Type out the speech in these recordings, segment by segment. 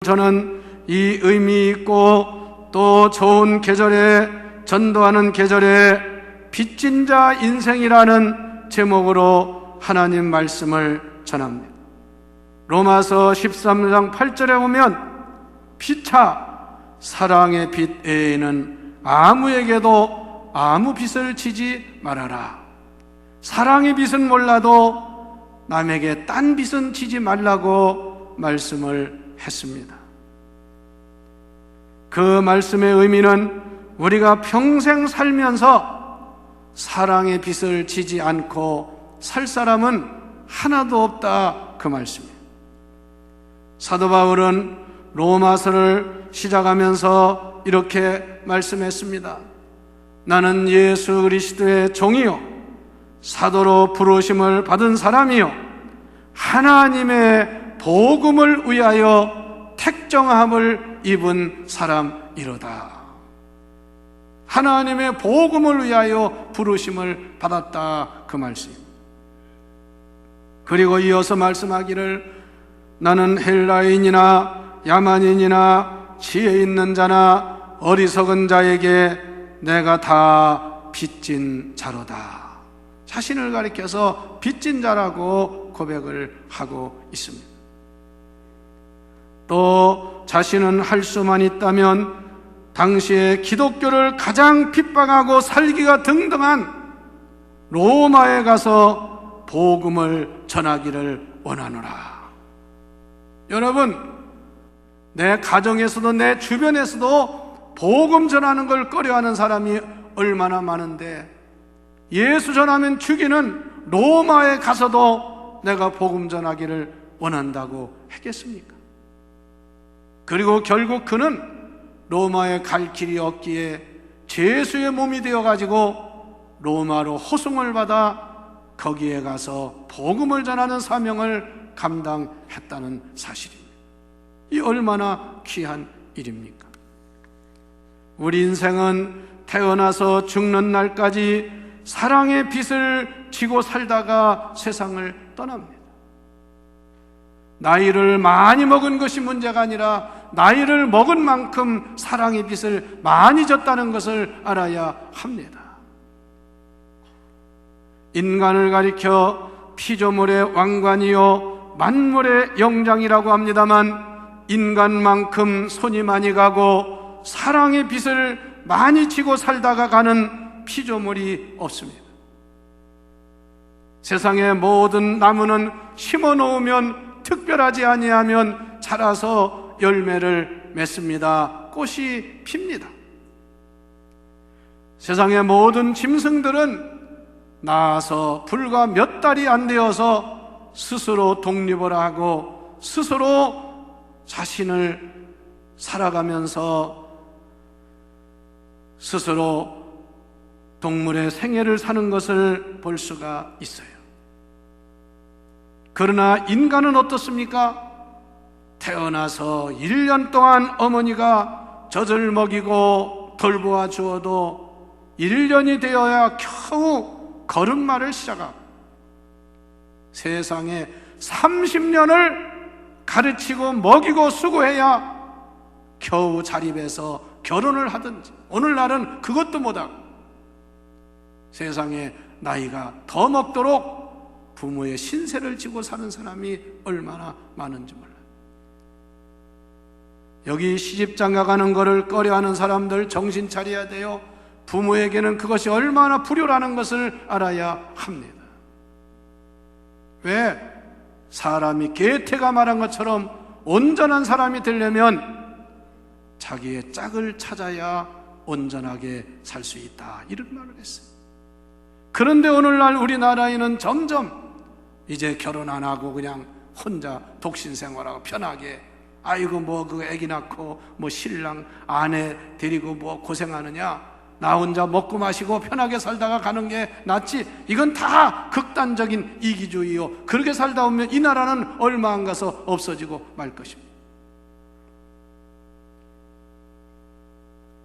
저는 이 의미 있고 또 좋은 계절에, 전도하는 계절에 빚진 자 인생이라는 제목으로 하나님 말씀을 전합니다. 로마서 13장 8절에 보면 피차 사랑의 빚 외에는 아무에게도 아무 빚을 지지 말아라. 사랑의 빚은 몰라도 남에게 딴 빚은 지지 말라고 말씀을 했습니다. 그 말씀의 의미는 우리가 평생 살면서 사랑의 빚을 지지 않고 살 사람은 하나도 없다, 그 말씀이에요. 사도 바울은 로마서를 시작하면서 이렇게 말씀했습니다. 나는 예수 그리스도의 종이요 사도로 부르심을 받은 사람이요 하나님의 복음을 위하여 택정함을 입은 사람이로다. 하나님의 복음을 위하여 부르심을 받았다, 그 말씀입니다. 그리고 이어서 말씀하기를 나는 헬라인이나 야만인이나 지혜 있는 자나 어리석은 자에게 내가 다 빚진 자로다. 자신을 가리켜서 빚진 자라고 고백을 하고 있습니다. 또 자신은 할 수만 있다면 당시에 기독교를 가장 핍박하고 살기가 등등한 로마에 가서 복음을 전하기를 원하노라. 여러분, 내 가정에서도 내 주변에서도 복음 전하는 걸 꺼려하는 사람이 얼마나 많은데, 예수 전하면 죽이는 로마에 가서도 내가 복음 전하기를 원한다고 했겠습니까? 그리고 결국 그는 로마에 갈 길이 없기에 죄수의 몸이 되어가지고 로마로 호송을 받아 거기에 가서 복음을 전하는 사명을 감당했다는 사실입니다. 이 얼마나 귀한 일입니까? 우리 인생은 태어나서 죽는 날까지 사랑의 빚을 지고 살다가 세상을 떠납니다. 나이를 많이 먹은 것이 문제가 아니라 나이를 먹은 만큼 사랑의 빚을 많이 졌다는 것을 알아야 합니다. 인간을 가리켜 피조물의 왕관이요 만물의 영장이라고 합니다만, 인간만큼 손이 많이 가고 사랑의 빚을 많이 지고 살다가 가는 피조물이 없습니다. 세상의 모든 나무는 심어 놓으면 특별하지 아니하면 자라서 열매를 맺습니다. 꽃이 핍니다. 세상의 모든 짐승들은 낳아서 불과 몇 달이 안 되어서 스스로 독립을 하고 스스로 자신을 살아가면서 스스로 동물의 생애를 사는 것을 볼 수가 있어요. 그러나 인간은 어떻습니까? 태어나서 1년 동안 어머니가 젖을 먹이고 돌보아 주어도 1년이 되어야 겨우 걸음마를 시작하고 세상에 30년을 가르치고 먹이고 수고해야 겨우 자립해서 결혼을 하든지, 오늘날은 그것도 못하고 세상에 나이가 더 먹도록 부모의 신세를 지고 사는 사람이 얼마나 많은지 몰라요. 여기 시집장가 가는 거를 꺼려하는 사람들 정신 차려야 돼요. 부모에게는 그것이 얼마나 불효라는 것을 알아야 합니다. 왜? 사람이 게테가 말한 것처럼 온전한 사람이 되려면 자기의 짝을 찾아야 온전하게 살 수 있다, 이런 말을 했어요. 그런데 오늘날 우리나라에는 점점 이제 결혼 안 하고 그냥 혼자 독신 생활하고 편하게, 아이고 뭐 그 애기 낳고 뭐 신랑 아내 데리고 뭐 고생하느냐, 나 혼자 먹고 마시고 편하게 살다가 가는 게 낫지. 이건 다 극단적인 이기주의요. 그렇게 살다 보면 이 나라는 얼마 안 가서 없어지고 말 것입니다.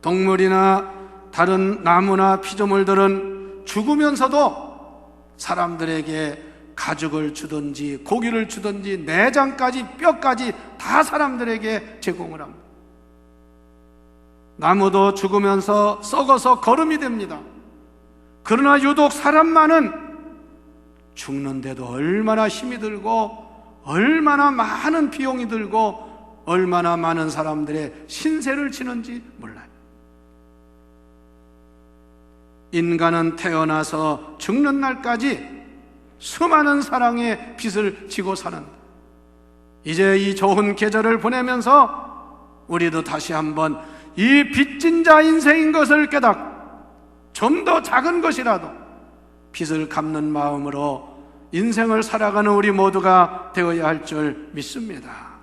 동물이나 다른 나무나 피조물들은 죽으면서도 사람들에게 가죽을 주든지 고기를 주든지 내장까지 뼈까지 다 사람들에게 제공을 합니다. 나무도 죽으면서 썩어서 거름이 됩니다. 그러나 유독 사람만은 죽는데도 얼마나 힘이 들고 얼마나 많은 비용이 들고 얼마나 많은 사람들의 신세를 지는지 몰라요. 인간은 태어나서 죽는 날까지 수많은 사랑의 빚을 지고 사는, 이제 이 좋은 계절을 보내면서 우리도 다시 한번 이 빚진 자 인생인 것을 깨닫고 좀 더 작은 것이라도 빚을 갚는 마음으로 인생을 살아가는 우리 모두가 되어야 할 줄 믿습니다.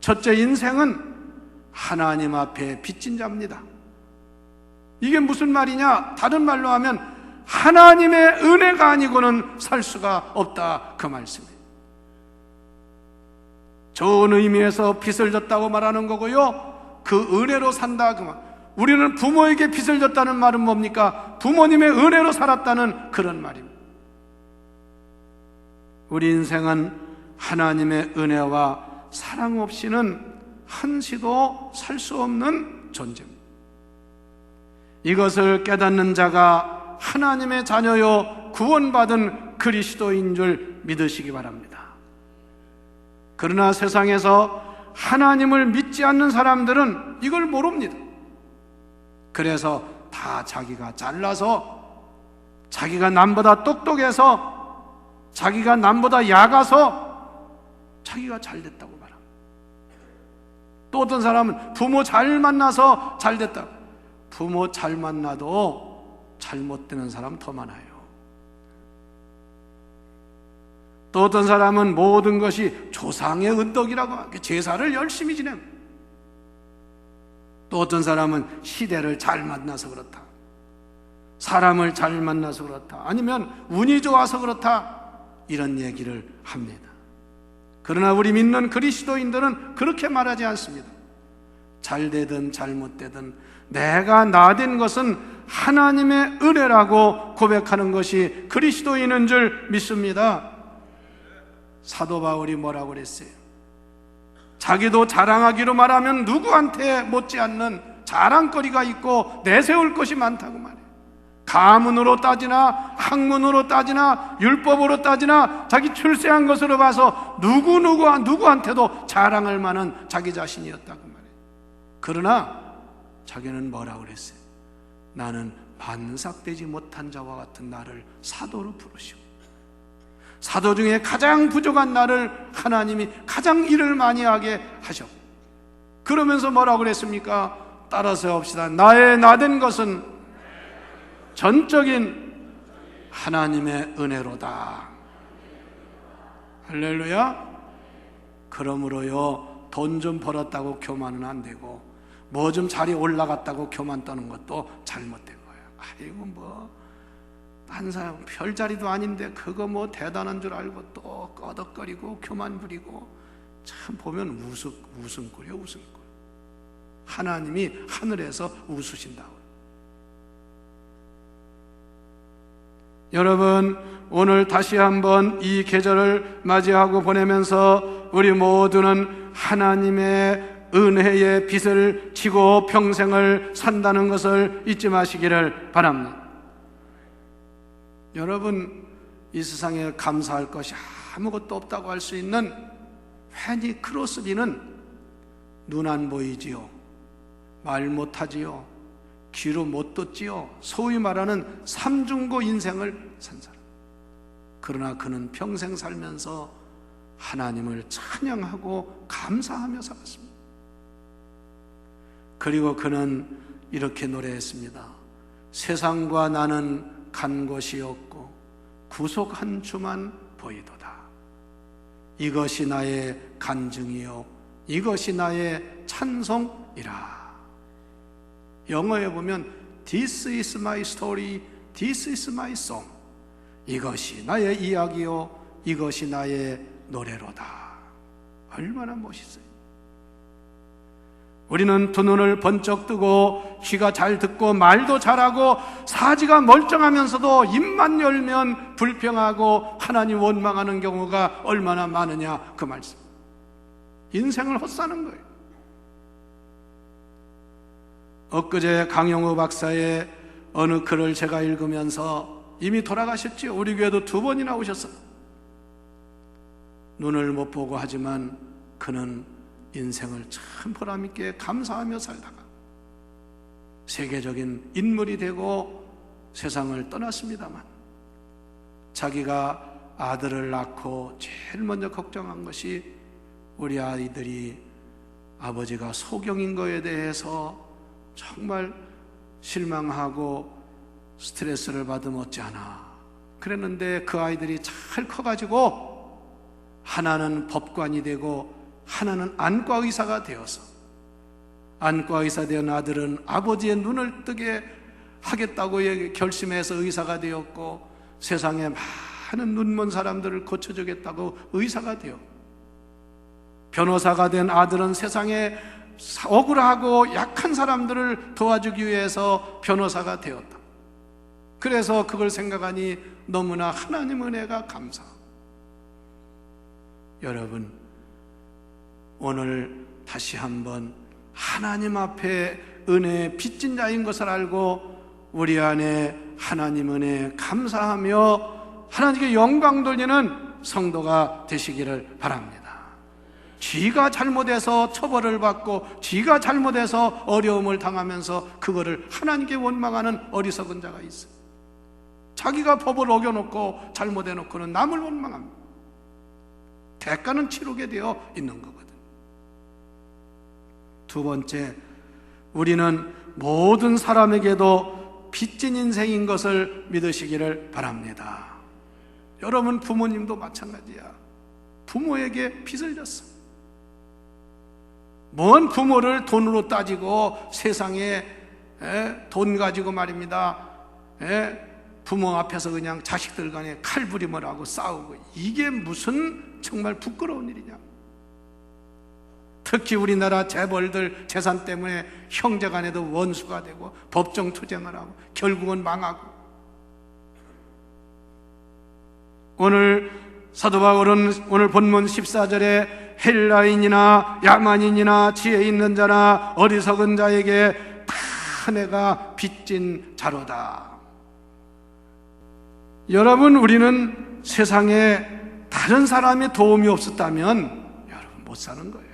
첫째, 인생은 하나님 앞에 빚진 자입니다. 이게 무슨 말이냐? 다른 말로 하면 하나님의 은혜가 아니고는 살 수가 없다, 그 말씀이에요. 좋은 의미에서 빚을 졌다고 말하는 거고요, 그 은혜로 산다, 그 말. 우리는 부모에게 빚을 졌다는 말은 뭡니까? 부모님의 은혜로 살았다는 그런 말입니다. 우리 인생은 하나님의 은혜와 사랑 없이는 한시도 살 수 없는 존재입니다. 이것을 깨닫는 자가 하나님의 자녀요 구원받은 그리스도인 줄 믿으시기 바랍니다. 그러나 세상에서 하나님을 믿지 않는 사람들은 이걸 모릅니다. 그래서 다 자기가 잘나서, 자기가 남보다 똑똑해서, 자기가 남보다 약아서 자기가 잘됐다고 말합니다. 또 어떤 사람은 부모 잘 만나서 잘됐다고. 부모 잘 만나도 잘못되는 사람 더 많아요. 또 어떤 사람은 모든 것이 조상의 은덕이라고 제사를 열심히 지냅니다. 또 어떤 사람은 시대를 잘 만나서 그렇다, 사람을 잘 만나서 그렇다, 아니면 운이 좋아서 그렇다, 이런 얘기를 합니다. 그러나 우리 믿는 그리스도인들은 그렇게 말하지 않습니다. 잘 되든 잘못되든 내가 나된 것은 하나님의 은혜라고 고백하는 것이 그리스도인인 줄 믿습니다. 사도 바울이 뭐라고 그랬어요? 자기도 자랑하기로 말하면 누구한테 못지않는 자랑거리가 있고 내세울 것이 많다고 말해요. 가문으로 따지나 학문으로 따지나 율법으로 따지나 자기 출세한 것으로 봐서 누구한테도 자랑할 만한 자기 자신이었다고 말해요. 그러나 자기는 뭐라고 그랬어요? 나는 반삭되지 못한 자와 같은 나를 사도로 부르시고, 사도 중에 가장 부족한 나를 하나님이 가장 일을 많이 하게 하셨고, 그러면서 뭐라고 그랬습니까? 따라서 합시다. 나의 나된 것은 전적인 하나님의 은혜로다. 할렐루야. 그러므로요, 돈 좀 벌었다고 교만은 안 되고, 뭐 좀 자리 올라갔다고 교만 떠는 것도 잘못된 거예요. 아이고 뭐 딴 사람 별자리도 아닌데 그거 뭐 대단한 줄 알고 또 꺼덕거리고 교만 부리고, 참 보면 웃음거려. 하나님이 하늘에서 웃으신다고. 여러분, 오늘 다시 한번 이 계절을 맞이하고 보내면서 우리 모두는 하나님의 은혜의 빚을 지고 평생을 산다는 것을 잊지 마시기를 바랍니다. 여러분, 이 세상에 감사할 것이 아무것도 없다고 할 수 있는 펜니 크로스비는 눈 안 보이지요, 말 못하지요, 귀로 못 듣지요, 소위 말하는 삼중고 인생을 산 사람. 그러나 그는 평생 살면서 하나님을 찬양하고 감사하며 살았습니다. 그리고 그는 이렇게 노래했습니다. 세상과 나는 간 곳이 없고 구속 한 주만 보이도다. 이것이 나의 간증이요 이것이 나의 찬송이라. 영어에 보면 This is my story, This is my song. 이것이 나의 이야기요 이것이 나의 노래로다. 얼마나 멋있어요. 우리는 두 눈을 번쩍 뜨고 귀가 잘 듣고 말도 잘하고 사지가 멀쩡하면서도 입만 열면 불평하고 하나님 원망하는 경우가 얼마나 많으냐, 그 말씀. 인생을 헛사는 거예요. 엊그제 강영우 박사의 어느 글을 제가 읽으면서, 이미 돌아가셨지요. 우리 교회도 2번이나 오셨어요. 눈을 못 보고 하지만 그는 인생을 참 보람있게 감사하며 살다가 세계적인 인물이 되고 세상을 떠났습니다만, 자기가 아들을 낳고 제일 먼저 걱정한 것이 우리 아이들이 아버지가 소경인 거에 대해서 정말 실망하고 스트레스를 받으면 어찌하나 그랬는데, 그 아이들이 잘 커가지고 하나는 법관이 되고 하나는 안과 의사가 되어서, 안과 의사 된 아들은 아버지의 눈을 뜨게 하겠다고 결심해서 의사가 되었고, 세상에 많은 눈먼 사람들을 고쳐주겠다고 의사가 되었고, 변호사가 된 아들은 세상에 억울하고 약한 사람들을 도와주기 위해서 변호사가 되었다. 그래서 그걸 생각하니 너무나 하나님 은혜가 감사하고, 여러분, 오늘 다시 한번 하나님 앞에 은혜의 빚진 자인 것을 알고 우리 안에 하나님 은혜에 감사하며 하나님께 영광 돌리는 성도가 되시기를 바랍니다. 지가 잘못해서 처벌을 받고 지가 잘못해서 어려움을 당하면서 그거를 하나님께 원망하는 어리석은 자가 있어요. 자기가 법을 어겨놓고 잘못해놓고는 남을 원망합니다. 대가는 치르게 되어 있는 거거든. 두 번째, 우리는 모든 사람에게도 빚진 인생인 것을 믿으시기를 바랍니다. 여러분, 부모님도 마찬가지야. 부모에게 빚을 졌어. 뭔 부모를 돈으로 따지고 세상에 돈 가지고 말입니다, 부모 앞에서 그냥 자식들 간에 칼부림을 하고 싸우고, 이게 무슨 정말 부끄러운 일이냐. 특히 우리나라 재벌들 재산 때문에 형제 간에도 원수가 되고 법정 투쟁을 하고 결국은 망하고. 오늘 사도 바울은 오늘 본문 14절에 헬라인이나 야만인이나 지혜 있는 자나 어리석은 자에게 다 내가 빚진 자로다. 여러분, 우리는 세상에 다른 사람의 도움이 없었다면 여러분 못 사는 거예요.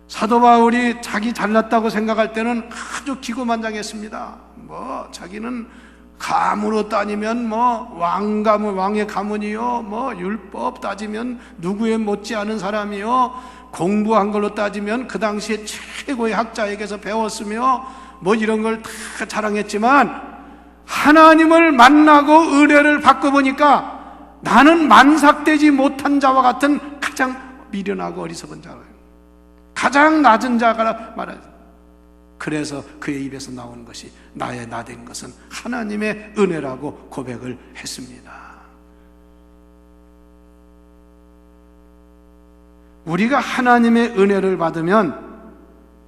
사도 바울이 자기 잘났다고 생각할 때는 아주 기고만장했습니다. 자기는 가문으로 따지면 왕가문, 왕의 가문이요, 율법 따지면 누구에 못지않은 사람이요, 공부한 걸로 따지면 그 당시에 최고의 학자에게서 배웠으며 이런 걸 다 자랑했지만, 하나님을 만나고 은혜를 받고 보니까 나는 만삭되지 못한 자와 같은 가장 미련하고 어리석은 자예요. 가장 낮은 자가 말하죠. 그래서 그의 입에서 나오는 것이, 나의 나된 것은 하나님의 은혜라고 고백을 했습니다. 우리가 하나님의 은혜를 받으면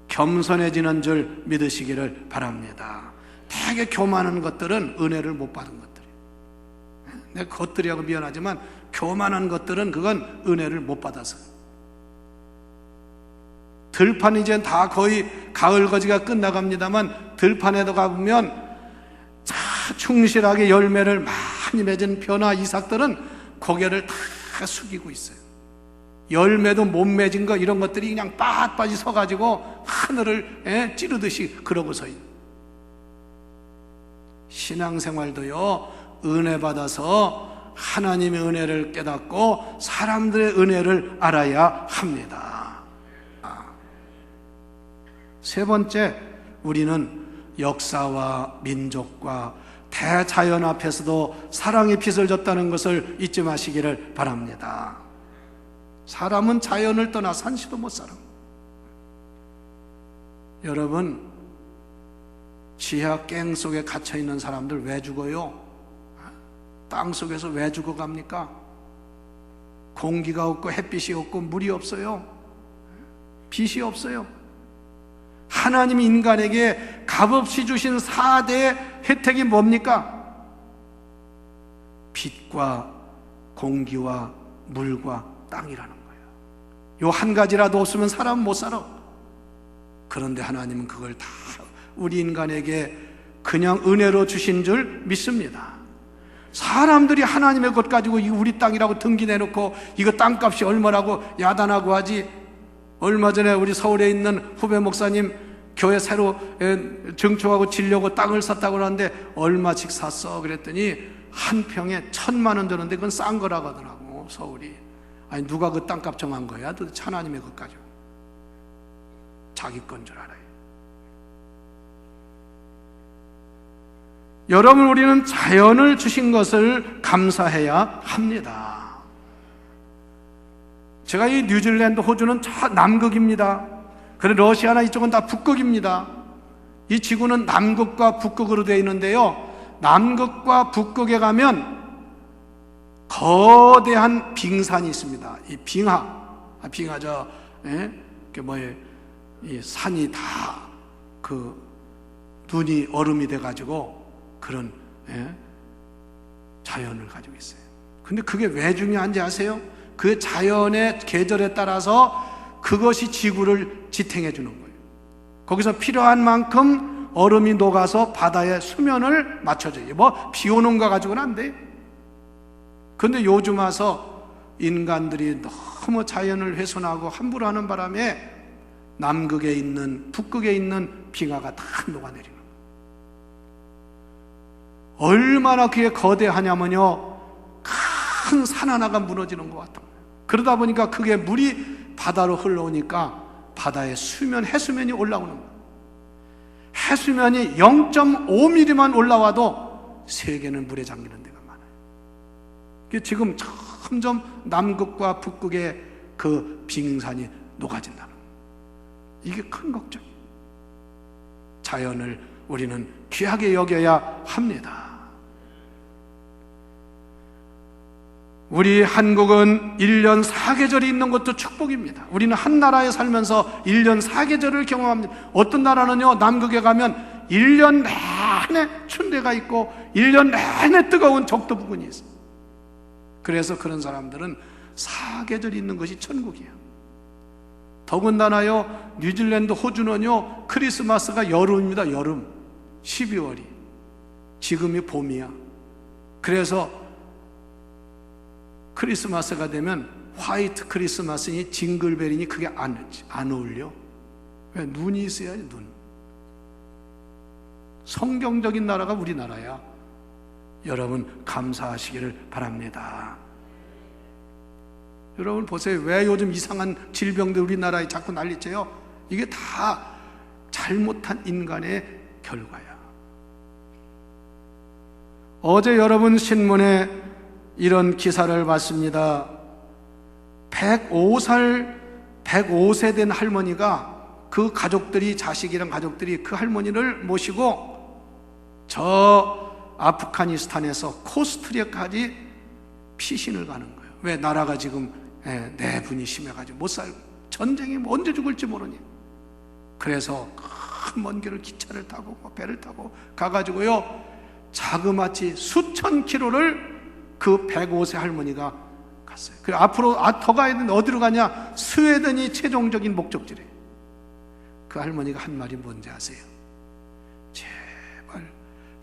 겸손해지는 줄 믿으시기를 바랍니다. 되게 교만한 것들은 은혜를 못 받은 것들이에요. 내가 것들이라고 미안하지만 교만한 것들은 그건 은혜를 못 받아서. 들판 이제 다 거의 가을 거지가 끝나갑니다만, 들판에도 가보면 자 충실하게 열매를 많이 맺은 벼나 이삭들은 고개를 다 숙이고 있어요. 열매도 못 맺은 거, 이런 것들이 그냥 빳빳이 서가지고 하늘을 찌르듯이 그러고 서 있어요. 신앙생활도요, 은혜 받아서 하나님의 은혜를 깨닫고 사람들의 은혜를 알아야 합니다. 세 번째, 우리는 역사와 민족과 대자연 앞에서도 사랑의 빚을 졌다는 것을 잊지 마시기를 바랍니다. 사람은 자연을 떠나 산시도 못 살아. 여러분, 지하 갱 속에 갇혀있는 사람들 왜 죽어요? 땅 속에서 왜 죽어갑니까? 공기가 없고 햇빛이 없고 물이 없어요. 빛이 없어요. 하나님이 인간에게 값없이 주신 4대의 혜택이 뭡니까? 빛과 공기와 물과 땅이라는 거예요. 요 한 가지라도 없으면 사람은 못 살아. 그런데 하나님은 그걸 다 우리 인간에게 그냥 은혜로 주신 줄 믿습니다. 사람들이 하나님의 것 가지고 이거 우리 땅이라고 등기 내놓고 이거 땅값이 얼마라고 야단하고 하지. 얼마 전에 우리 서울에 있는 후배 목사님 교회 새로 증축하고 지려고 땅을 샀다고 하는데 얼마씩 샀어? 그랬더니 한 평에 1,000만 원 주는데 그건 싼 거라고 하더라고, 서울이. 아니 누가 그 땅값 정한 거야? 도대체 하나님의 것 가지고. 자기 건 줄 알아요. 여러분, 우리는 자연을 주신 것을 감사해야 합니다. 제가 이 뉴질랜드, 호주는 저 남극입니다. 그래 러시아나 이쪽은 다 북극입니다. 이 지구는 남극과 북극으로 되어 있는데요, 남극과 북극에 가면 거대한 빙산이 있습니다. 이 빙하 저 이 산이 다 그 눈이 얼음이 돼가지고 그런 자연을 가지고 있어요. 근데 그게 왜 중요한지 아세요? 그 자연의 계절에 따라서 그것이 지구를 지탱해 주는 거예요. 거기서 필요한 만큼 얼음이 녹아서 바다의 수면을 맞춰줘요. 뭐 비 오는 거 가지고는 안 돼요. 근데 요즘 와서 인간들이 너무 자연을 훼손하고 함부로 하는 바람에 남극에 있는, 북극에 있는 빙하가 다 녹아내리는 거예요. 얼마나 그게 거대하냐면요, 큰 산 하나가 무너지는 것 같은 거예요. 그러다 보니까 그게 물이 바다로 흘러오니까 바다의 해수면이 올라오는 거예요. 해수면이 0.5mm만 올라와도 세계는 물에 잠기는 데가 많아요. 지금 점점 남극과 북극의 그 빙산이 녹아진다는 거예요. 이게 큰 걱정이에요. 자연을 우리는 귀하게 여겨야 합니다. 우리 한국은 1년 4계절이 있는 것도 축복입니다. 우리는 한 나라에 살면서 1년 4계절을 경험합니다. 어떤 나라는요, 남극에 가면 1년 내내 추운 데가 있고 1년 내내 뜨거운 적도 부근이 있어요. 그래서 그런 사람들은 4계절이 있는 것이 천국이에요. 더군다나요, 뉴질랜드, 호주는요, 크리스마스가 여름입니다. 여름 12월이 지금이 봄이야. 그래서 크리스마스가 되면 화이트 크리스마스니 징글벨이니 그게 안 어울려. 왜? 눈이 있어야지. 눈. 성경적인 나라가 우리나라야. 여러분 감사하시기를 바랍니다. 여러분 보세요. 왜 요즘 이상한 질병들 우리나라에 자꾸 난리쳐요? 이게 다 잘못한 인간의 결과야. 어제 여러분 신문에 이런 기사를 봤습니다. 105세 된 할머니가 그 가족들이, 자식이랑 가족들이 그 할머니를 모시고 저 아프가니스탄에서 코스트리아까지 피신을 가는 거예요. 왜? 나라가 지금 내분이 심해가지고 못 살고 전쟁이 언제 죽을지 모르니. 그래서 큰 먼 길을 기차를 타고 배를 타고 가가지고요, 자그마치 수천 킬로를 그 105세 할머니가 갔어요. 그래 앞으로 더 가야 되는데 어디로 가냐? 스웨덴이 최종적인 목적지래요. 그 할머니가 한 말이 뭔지 아세요? 제발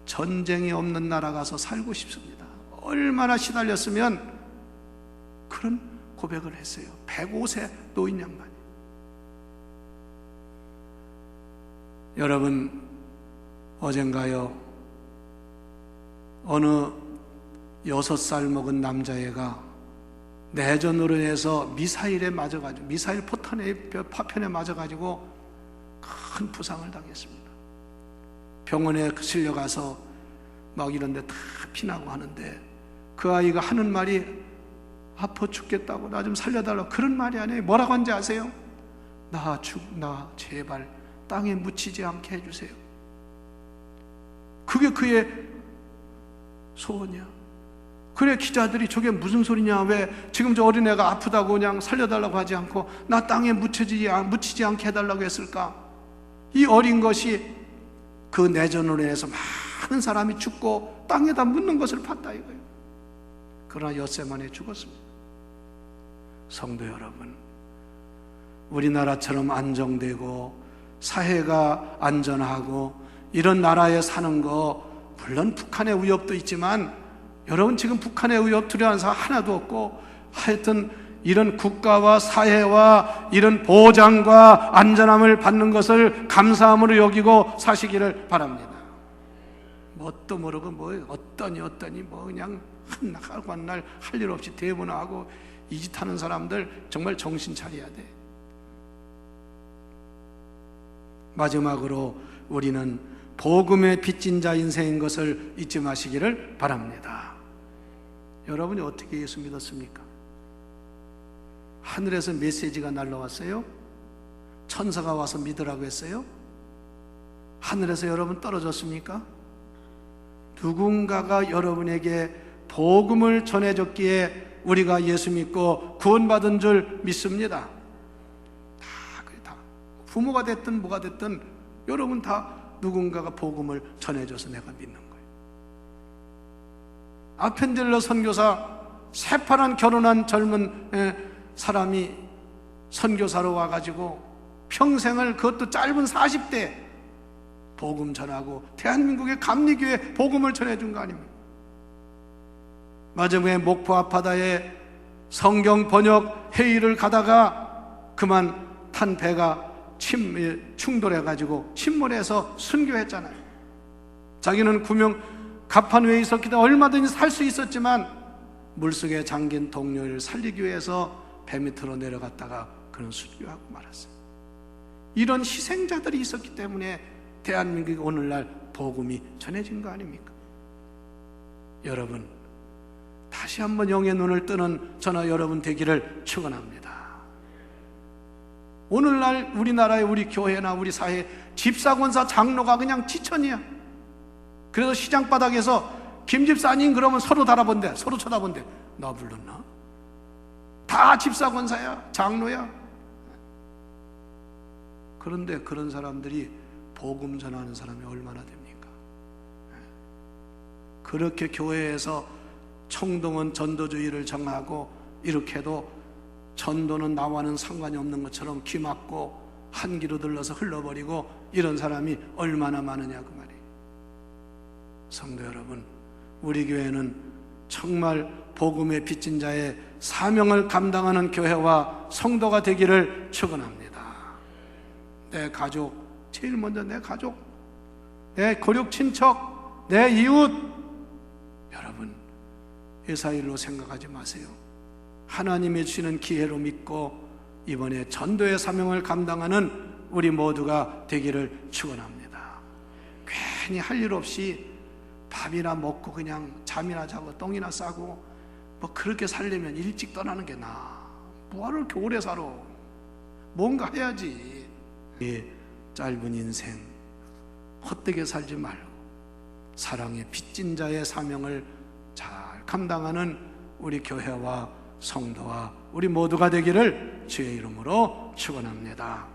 전쟁이 없는 나라 가서 살고 싶습니다. 얼마나 시달렸으면 그런 고백을 했어요. 105세 노인 양반이. 여러분, 어젠가요, 어느 6살 먹은 남자애가 내전으로 해서 미사일에 맞아가지고, 미사일 파편에 맞아가지고 큰 부상을 당했습니다. 병원에 실려가서 막 이런데 다 피나고 하는데 그 아이가 하는 말이 아파 죽겠다고, 나 좀 살려달라고. 그런 말이 아니에요. 뭐라고 하는지 아세요? 나 제발 땅에 묻히지 않게 해주세요. 그게 그의 소원이야. 그래 왜 기자들이 저게 무슨 소리냐, 왜 지금 저 어린애가 아프다고 그냥 살려달라고 하지 않고 나 땅에 묻히지 않게 해달라고 했을까? 이 어린 것이 그 내전으로 인해서 많은 사람이 죽고 땅에다 묻는 것을 봤다 이거예요. 그러나 엿새만에 죽었습니다. 성도 여러분, 우리나라처럼 안정되고 사회가 안전하고 이런 나라에 사는 거, 물론 북한의 위협도 있지만 여러분 지금 북한의 위협 두려워하는 사람 하나도 없고, 하여튼 이런 국가와 사회와 이런 보장과 안전함을 받는 것을 감사함으로 여기고 사시기를 바랍니다. 뭣도 모르고 뭐 어떠니 뭐 그냥 한 날 할 일 없이 대문하고 이 짓 하는 사람들 정말 정신 차려야 돼. 마지막으로 우리는 복음의 빚진 자 인생인 것을 잊지 마시기를 바랍니다. 여러분이 어떻게 예수 믿었습니까? 하늘에서 메시지가 날라왔어요? 천사가 와서 믿으라고 했어요? 하늘에서 여러분 떨어졌습니까? 누군가가 여러분에게 복음을 전해줬기에 우리가 예수 믿고 구원받은 줄 믿습니다. 다 부모가 됐든 뭐가 됐든 여러분 다 누군가가 복음을 전해줘서 내가 믿는 거예요. 아펜젤러 선교사, 새파란 결혼한 젊은 사람이 선교사로 와가지고 평생을, 그것도 짧은 40대 복음 전하고 대한민국의 감리교회 복음을 전해준 거 아닙니까? 마지막에 목포 앞바다에 성경 번역 회의를 가다가 그만 탄 배가 충돌해가지고 침몰해서 순교했잖아요. 자기는 구명 갑판 위에 있었기 때문에 얼마든지 살 수 있었지만 물속에 잠긴 동료를 살리기 위해서 배 밑으로 내려갔다가 그는 순교하고 말았어요. 이런 희생자들이 있었기 때문에 대한민국이 오늘날 복음이 전해진 거 아닙니까? 여러분, 다시 한번 영의 눈을 뜨는 저나 여러분 되기를 축원합니다. 오늘날 우리나라의 우리 교회나 우리 사회 집사권사 장로가 그냥 지천이야. 그래서 시장 바닥에서 김 집사님 그러면 서로 달아본대, 서로 쳐다본대. 나 불렀나? 다 집사권사야, 장로야. 그런데 그런 사람들이 복음 전하는 사람이 얼마나 됩니까? 그렇게 교회에서 청동은 전도주의를 정하고 이렇게 해도 전도는 나와는 상관이 없는 것처럼 귀 막고 한 귀로 들러서 흘러버리고 이런 사람이 얼마나 많으냐 그 말이에요. 성도 여러분, 우리 교회는 정말 복음의 빚진 자의 사명을 감당하는 교회와 성도가 되기를 축원합니다. 내 가족, 제일 먼저 내 가족, 내 고륙 친척, 내 이웃, 여러분 예사일로 생각하지 마세요. 하나님이 주시는 기회로 믿고 이번에 전도의 사명을 감당하는 우리 모두가 되기를 축원합니다. 괜히 할 일 없이 밥이나 먹고 그냥 잠이나 자고 똥이나 싸고 뭐 그렇게 살려면 일찍 떠나는 게 나아. 뭐하러 이렇게 오래 살아? 뭔가 해야지. 이 짧은 인생 헛되게 살지 말고 사랑의 빚진 자의 사명을 잘 감당하는 우리 교회와 성도와 우리 모두가 되기를 주의 이름으로 축원합니다.